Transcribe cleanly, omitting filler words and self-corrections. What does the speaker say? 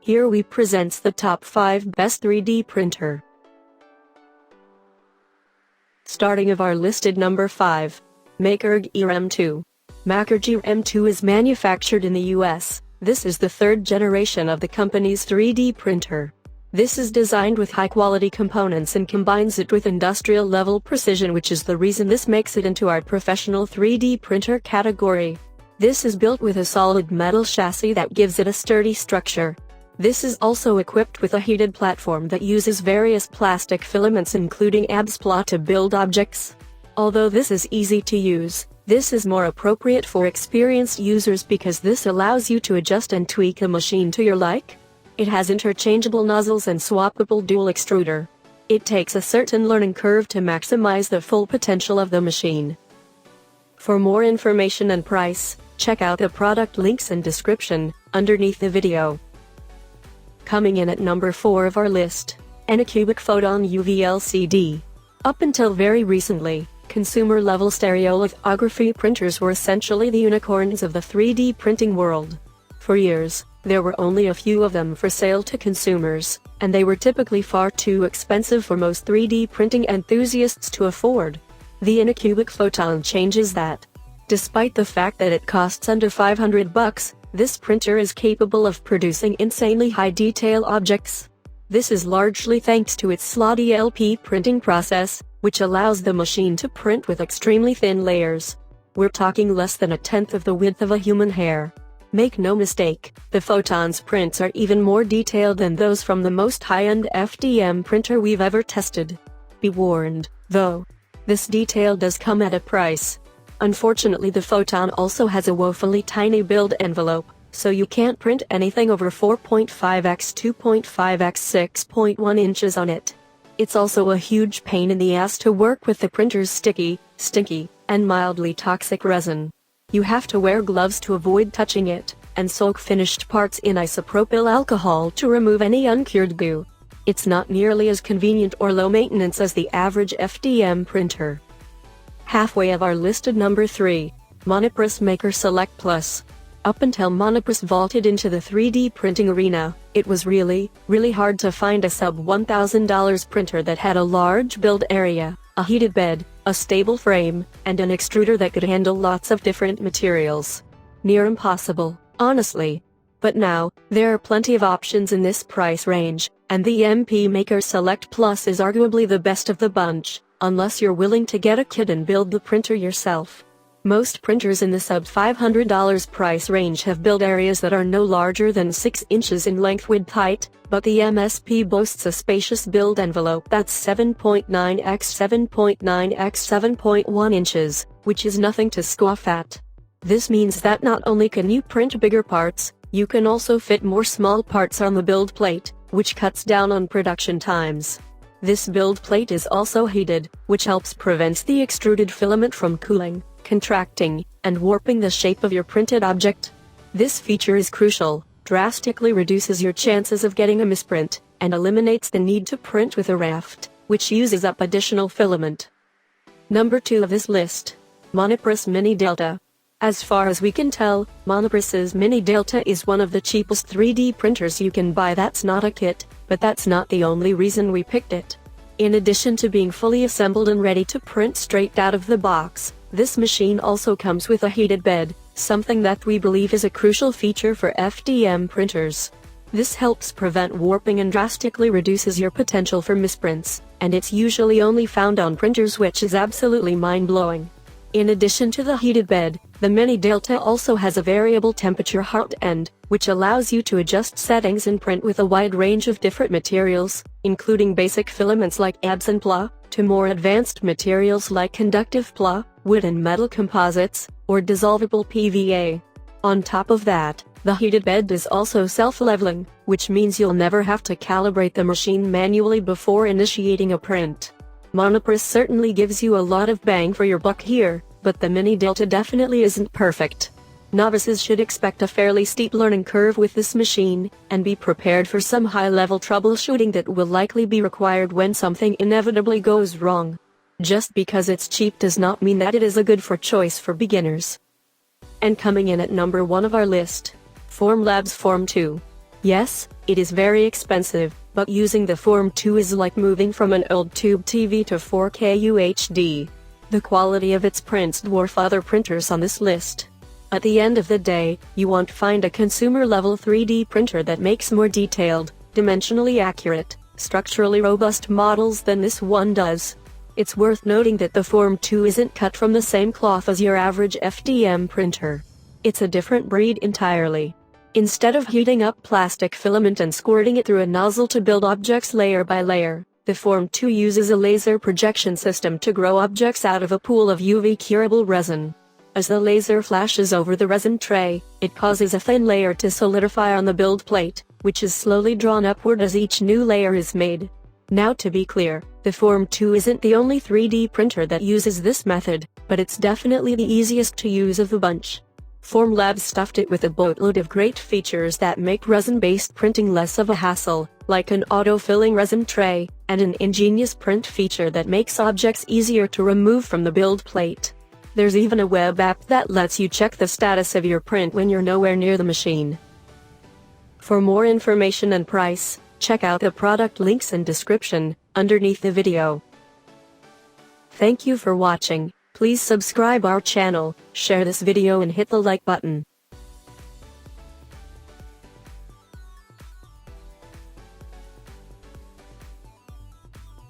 Here we presents the top 5 best 3D printer. Starting of our listed number 5. MakerGear M2. MakerGear M2 is manufactured in the US. This is the third generation of the company's 3D printer. This is designed with high-quality components and combines it with industrial-level precision, which is the reason this makes it into our professional 3D printer category. This is built with a solid metal chassis that gives it a sturdy structure. This is also equipped with a heated platform that uses various plastic filaments including ABS-PLA to build objects. Although this is easy to use, this is more appropriate for experienced users because this allows you to adjust and tweak a machine to your like. It has interchangeable nozzles and swappable dual extruder. It takes a certain learning curve to maximize the full potential of the machine. For more information and price, check out the product links and description underneath the video. Coming in at number 4 of our list, ANYCUBIC Photon UV LCD. Up until very recently, consumer-level stereolithography printers were essentially the unicorns of the 3D printing world. For years, there were only a few of them for sale to consumers, and they were typically far too expensive for most 3D printing enthusiasts to afford. The ANYCUBIC Photon changes that. Despite the fact that it costs under $500, this printer is capable of producing insanely high-detail objects. This is largely thanks to its slotty LP printing process, which allows the machine to print with extremely thin layers. We're talking less than a tenth of the width of a human hair. Make no mistake, the Photon's prints are even more detailed than those from the most high-end FDM printer we've ever tested. Be warned, though. This detail does come at a price. Unfortunately, the Photon also has a woefully tiny build envelope, so you can't print anything over 4.5 x 2.5 x 6.1 inches on it. It's also a huge pain in the ass to work with the printer's sticky, stinky, and mildly toxic resin. You have to wear gloves to avoid touching it, and soak finished parts in isopropyl alcohol to remove any uncured goo. It's not nearly as convenient or low maintenance as the average FDM printer. Halfway of our listed number 3, Monoprice Maker Select Plus. Up until Monoprice vaulted into the 3D printing arena, it was really hard to find a sub-$1,000 printer that had a large build area, a heated bed, a stable frame, and an extruder that could handle lots of different materials. Near impossible, honestly. But now, there are plenty of options in this price range, and the MP Maker Select Plus is arguably the best of the bunch, unless you're willing to get a kit and build the printer yourself. Most printers in the sub-$500 price range have build areas that are no larger than 6 inches in length width height, but the MSP boasts a spacious build envelope that's 7.9 x 7.9 x 7.1 inches, which is nothing to scoff at. This means that not only can you print bigger parts, you can also fit more small parts on the build plate, which cuts down on production times. This build plate is also heated, which helps prevent the extruded filament from cooling, contracting, and warping the shape of your printed object. This feature is crucial, drastically reduces your chances of getting a misprint, and eliminates the need to print with a raft, which uses up additional filament. Number 2 of this list, Monoprice Mini Delta. As far as we can tell, Monoprice's Mini Delta is one of the cheapest 3D printers you can buy. That's not a kit, but that's not the only reason we picked it. In addition to being fully assembled and ready to print straight out of the box, this machine also comes with a heated bed, something that we believe is a crucial feature for FDM printers. This helps prevent warping and drastically reduces your potential for misprints, and it's usually only found on printers, which is absolutely mind-blowing. In addition to the heated bed, the Mini Delta also has a variable temperature hot end, which allows you to adjust settings and print with a wide range of different materials, including basic filaments like ABS and PLA, to more advanced materials like conductive PLA, wood and metal composites, or dissolvable PVA. On top of that, the heated bed is also self-leveling, which means you'll never have to calibrate the machine manually before initiating a print. Monoprice certainly gives you a lot of bang for your buck here, but the Mini Delta definitely isn't perfect. Novices should expect a fairly steep learning curve with this machine, and be prepared for some high-level troubleshooting that will likely be required when something inevitably goes wrong. Just because it's cheap does not mean that it is a good choice for beginners. And coming in at number 1 of our list, Formlabs Form 2. Yes, it is very expensive, but using the Form 2 is like moving from an old tube TV to 4K UHD. The quality of its prints dwarf other printers on this list. At the end of the day, you want to find a consumer-level 3D printer that makes more detailed, dimensionally accurate, structurally robust models than this one does. It's worth noting that the Form 2 isn't cut from the same cloth as your average FDM printer. It's a different breed entirely. Instead of heating up plastic filament and squirting it through a nozzle to build objects layer by layer, the Form 2 uses a laser projection system to grow objects out of a pool of UV curable resin. As the laser flashes over the resin tray, it causes a thin layer to solidify on the build plate, which is slowly drawn upward as each new layer is made. Now to be clear, the Form 2 isn't the only 3D printer that uses this method, but it's definitely the easiest to use of the bunch. Formlabs stuffed it with a boatload of great features that make resin-based printing less of a hassle, like an auto-filling resin tray, and an ingenious print feature that makes objects easier to remove from the build plate. There's even a web app that lets you check the status of your print when you're nowhere near the machine. For more information and price, check out the product links and description underneath the video. Thank you for watching. Please subscribe our channel, share this video and hit the like button.